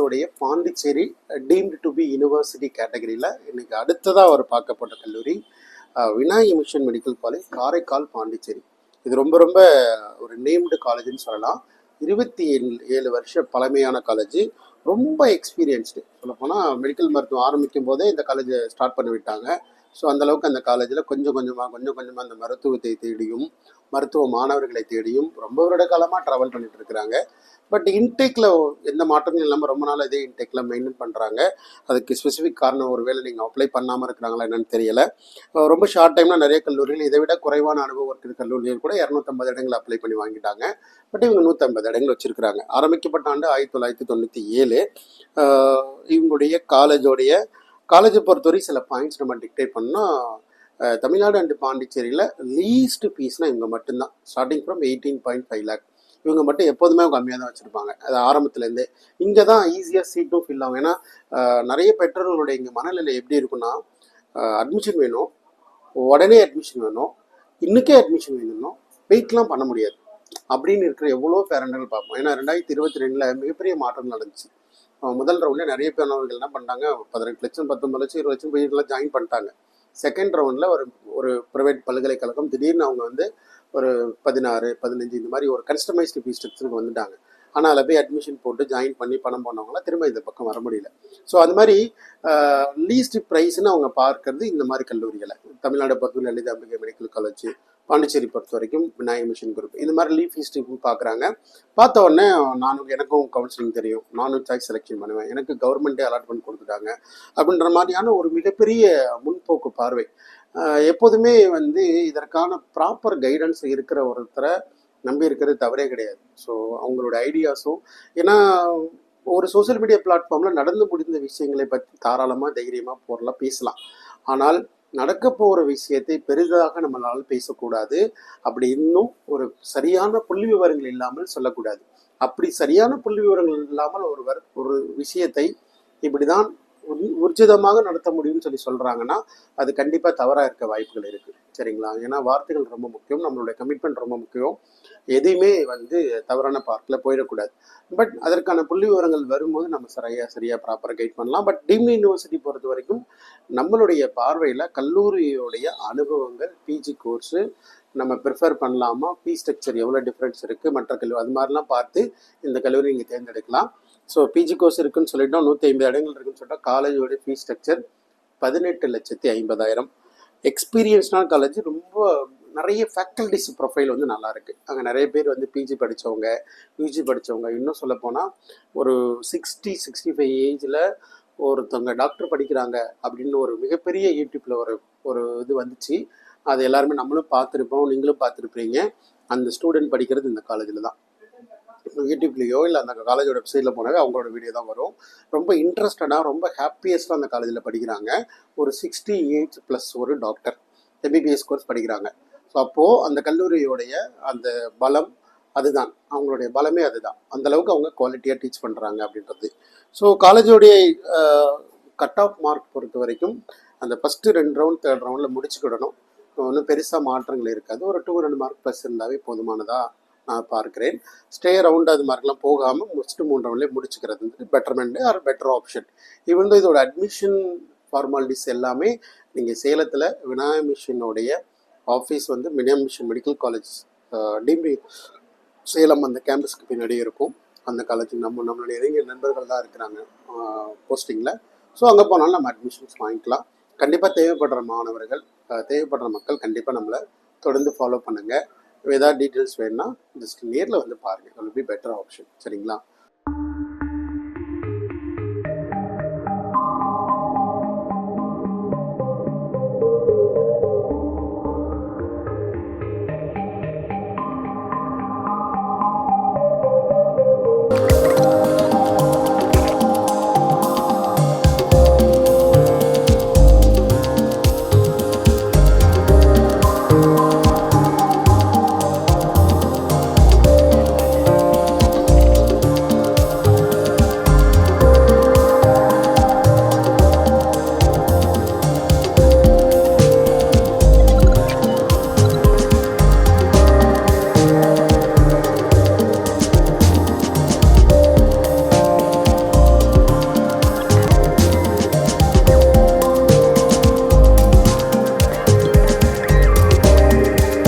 உடைய Pondicherry deemed to be university கேட்டகரியில் இன்னைக்கு அடுத்ததாக அவர் பார்க்கப்பட்ட கல்லூரி Vinayaka mission medical college, Karaikal, Pondicherry. இது ரொம்ப ரொம்ப ஒரு நேம்டு காலேஜ்னு சொல்லலாம். 27 வருஷ பழமையான காலேஜ், ரொம்ப எக்ஸ்பீரியன்ஸ்டு. சொல்லப்போனால் மெடிக்கல் மருத்துவம் ஆரம்பிக்கும் போதே இந்த காலேஜை ஸ்டார்ட் பண்ணி விட்டாங்க. ஸோ அந்தளவுக்கு அந்த காலேஜில் கொஞ்சம் கொஞ்சமாக அந்த மருத்துவத்தை தேடியும் மருத்துவ மாணவர்களை தேடியும் ரொம்ப வருட காலமாக ட்ராவல் பண்ணிட்டு இருக்கிறாங்க. பட் இன்டேக்கில் எந்த மாற்றங்களும் இல்லாமல் ரொம்ப நாள் இதே இன்டேக்கில் மெயின்டைன் பண்ணுறாங்க. அதுக்கு ஸ்பெசிஃபிக் காரணம் ஒருவேளை நீங்கள் அப்ளை பண்ணாமல் இருக்கிறாங்களா என்னன்னு தெரியலை. ரொம்ப ஷார்ட் டைமில் நிறைய கல்லூரிகள் இதை விட குறைவான அனுபவம் இருக்கிற கல்லூரிகள் கூட 250 இடங்கள் அப்ளை பண்ணி வாங்கிட்டாங்க. பட் இவங்க 150 இடங்கள் வச்சுருக்கிறாங்க. ஆரம்பிக்கப்பட்ட ஆண்டு 1997. இவங்களுடைய காலேஜை பொறுத்தவரை சில பாயிண்ட்ஸ் நம்ம டிக்டேட் பண்ணால், தமிழ்நாடு அண்டு பாண்டிச்சேரியில் லீஸ்ட் ஃபீஸ்னால் இவங்க மட்டும்தான். Starting from 18.5 lakh. இவங்க மட்டும் எப்போதுமே அவங்க கம்மியாக தான் வச்சுருப்பாங்க. அது ஆரம்பத்துலேருந்தே. இங்கே தான் ஈஸியாக சீட்டும் ஃபில் ஆகும். ஏன்னா நிறைய பெற்றோர்களுடைய இங்கே மனநிலை எப்படி இருக்குன்னா, அட்மிஷன் வேணும், உடனே அட்மிஷன் வேணும், இன்னைக்கே அட்மிஷன் வேணும், வெயிட்லாம் பண்ண முடியாது அப்படின்னு இருக்கிற எவ்வளோ பேரண்ட்கள் பார்ப்போம். ஏன்னா 2022 மிகப்பெரிய மாற்றம் நடந்துச்சு. முதல் ரவுண்டில் நிறைய பேரவர்கள் என்ன பண்ணிட்டாங்க, 18 லட்சம் 19 லட்சம் 20 லட்சம் வீட்டில் ஜாயின் பண்ணிட்டாங்க. செகண்ட் ரவுண்டில் ஒரு ப்ரைவேட் பல்கலைக்கழகம் திடீர்னு அவங்க வந்து ஒரு 16 15 இந்த மாதிரி ஒரு கஸ்டமைஸ்டு ஃபீஸ் ஸ்ட்ரக்சருக்கு வந்துட்டாங்க. ஆனால் அதில் போய் அட்மிஷன் போட்டு ஜாயின் பண்ணி பணம் போனவங்களாம் திரும்ப இந்த பக்கம் வர முடியல. ஸோ அது மாதிரி லீஸ்ட் ப்ரைஸ்ன்னு அவங்க பார்க்கறது இந்த மாதிரி கல்லூரிகளை. தமிழ்நாடு பொறுத்தவரை லலிதா அம்பிகை மெடிக்கல் காலேஜ், பாண்டிச்சேரி பொறுத்த வரைக்கும் விநாயகி மிஷன் குரூப், இந்த மாதிரி லீஃப் ஹிஸ்ட்ரி பார்க்குறாங்க. பார்த்த உடனே எனக்கும் கவுன்சிலிங் தெரியும், நானும் சாய்ஸ் செலெக்ஷன் பண்ணுவேன், எனக்கு கவர்மெண்ட்டே அலாட்மெண்ட் கொடுத்துட்டாங்க அப்படின்ற மாதிரியான ஒரு மிகப்பெரிய முன்போக்கு பார்வை. எப்போதுமே வந்து இதற்கான ப்ராப்பர் கைடன்ஸ் இருக்கிற ஒருத்தரை நம்பி இருக்கிறது தவறே கிடையாது. ஸோ அவங்களோட ஐடியாஸும், ஏன்னா ஒரு சோசியல் மீடியா பிளாட்ஃபார்மில் நடந்து முடிந்த விஷயங்களை பற்றி தாராளமாக தைரியமாக போடலாம், பேசலாம். ஆனால் நடக்க போகிற விஷயத்தை பெரிதாக நம்மளால் பேசக்கூடாது. அப்படி இன்னும் ஒரு சரியான புள்ளி விவரங்கள் இல்லாமல் சொல்லக்கூடாது. அப்படி சரியான புள்ளி விவரங்கள் இல்லாமல் ஒரு விஷயத்தை இப்படிதான் உர்ஜிதமாக நடத்த முடியும்னு சொல்லி சொல்கிறாங்கன்னா அது கண்டிப்பாக தவறாக இருக்க வாய்ப்புகள் இருக்குது. சரிங்களா? ஏன்னா வார்த்தைகள் ரொம்ப முக்கியம், நம்மளுடைய கமிட்மெண்ட் ரொம்ப முக்கியம். எதையுமே வந்து தவறான பார்க்கில் போயிடக்கூடாது. பட் அதற்கான புள்ளி விவரங்கள் வரும்போது நம்ம சரியாக ப்ராப்பராக கைட் பண்ணலாம். பட் டீம்டு யூனிவர்சிட்டி பொறுத்த வரைக்கும் நம்மளுடைய பார்வையில் கல்லூரியோடைய அனுபவங்கள், பிஜி கோர்ஸு நம்ம ப்ரிஃபர் பண்ணலாமா, ஃபீஸ் ஸ்ட்ரக்சர் எவ்வளோ டிஃப்ரென்ஸ் இருக்குது மற்ற கல்லூரி, அது மாதிரிலாம் பார்த்து இந்த கல்லூரி நீங்கள் தேர்ந்தெடுக்கலாம். ஸோ பிஜி கோர்ஸ் இருக்குன்னு சொல்லிட்டோம், 150 இடங்கள் இருக்குன்னு சொல்லிட்டோம். காலேஜோடைய ஃபீஸ் ஸ்ட்ரக்சர் 18,50,000. எக்ஸ்பீரியன்ஸ்டான காலேஜ், ரொம்ப நிறைய ஃபேக்கல்டிஸ் ப்ரொஃபைல் வந்து நல்லாயிருக்கு. அங்கே நிறைய பேர் வந்து பிஜி படித்தவங்க, யூஜி படித்தவங்க, இன்னும் சொல்லப்போனால் ஒரு 60-65 ஏஜில் ஒருத்தவங்க டாக்டர் படிக்கிறாங்க அப்படின்னு ஒரு மிகப்பெரிய யூடியூப்பில் ஒரு இது வந்துச்சு. அது எல்லாருமே நம்மளும் பார்த்துருப்போம், நீங்களும் பார்த்துருப்பீங்க. அந்த ஸ்டூடெண்ட் படிக்கிறது இந்த காலேஜில் தான். யூடியூப்லேயோ இல்லை அந்த காலேஜோட வெப்சைட்டில் போனாவே அவங்களோட வீடியோ தான் வரும். ரொம்ப இன்ட்ரெஸ்டடாக, ரொம்ப ஹாப்பியஸ்ட்டாக அந்த காலேஜில் படிக்கிறாங்க. ஒரு 60 ஏஜ் ப்ளஸ் ஒரு டாக்டர் எம்பிபிஎஸ் கோர்ஸ் படிக்கிறாங்க. ஸோ அப்போது அந்த கல்லூரியோடைய அந்த பலம் அதுதான், அவங்களுடைய பலமே அதுதான். அந்தளவுக்கு அவங்க குவாலிட்டியாக டீச் பண்ணுறாங்க அப்படின்றது. ஸோ காலேஜோடைய கட் ஆஃப் மார்க் பொறுத்த வரைக்கும் அந்த ஃபஸ்ட்டு 2 ரவுண்ட் 3rd ரவுண்டில் முடிச்சுக்கிடணும். ஒன்றும் பெருசாக மாற்றங்கள் இருக்காது. ஒரு 200 மார்க் ப்ளஸ் இருந்தாவே போதுமானதாக நான் பார்க்கிறேன். ஸ்டே ரவுண்ட் அது மாதிரிலாம் போகாமல் முடிச்சுட்டு 3 ரவுண்ட்லேயே முடிச்சுக்கிறது வந்துட்டு betterment are better option. Even இதோட அட்மிஷன் ஃபார்மாலிட்டிஸ் எல்லாமே நீங்கள் சேலத்தில் விநாயகி மிஷனுடைய ஆஃபீஸ் வந்து Vinayaki mission medical college deemed Salem அந்த கேம்பஸ்க்கு பின்னாடியே இருக்கும். அந்த காலேஜுக்கு நம்மளுடைய இளைஞர் நண்பர்கள் தான் இருக்கிறாங்க போஸ்டிங்கில். ஸோ அங்கே போனாலும் நம்ம அட்மிஷன்ஸ் வாங்கிக்கலாம். கண்டிப்பாக தேவைப்படுற மாணவர்கள், தேவைப்படுற மக்கள் கண்டிப்பாக நம்மளை தொடர்ந்து ஃபாலோ பண்ணுங்கள். ஏதாவது டீட்டெயில்ஸ் வேணும்னா ஜஸ்ட் நேரில் வந்து பாருங்கள். It will be better option. சரிங்களா?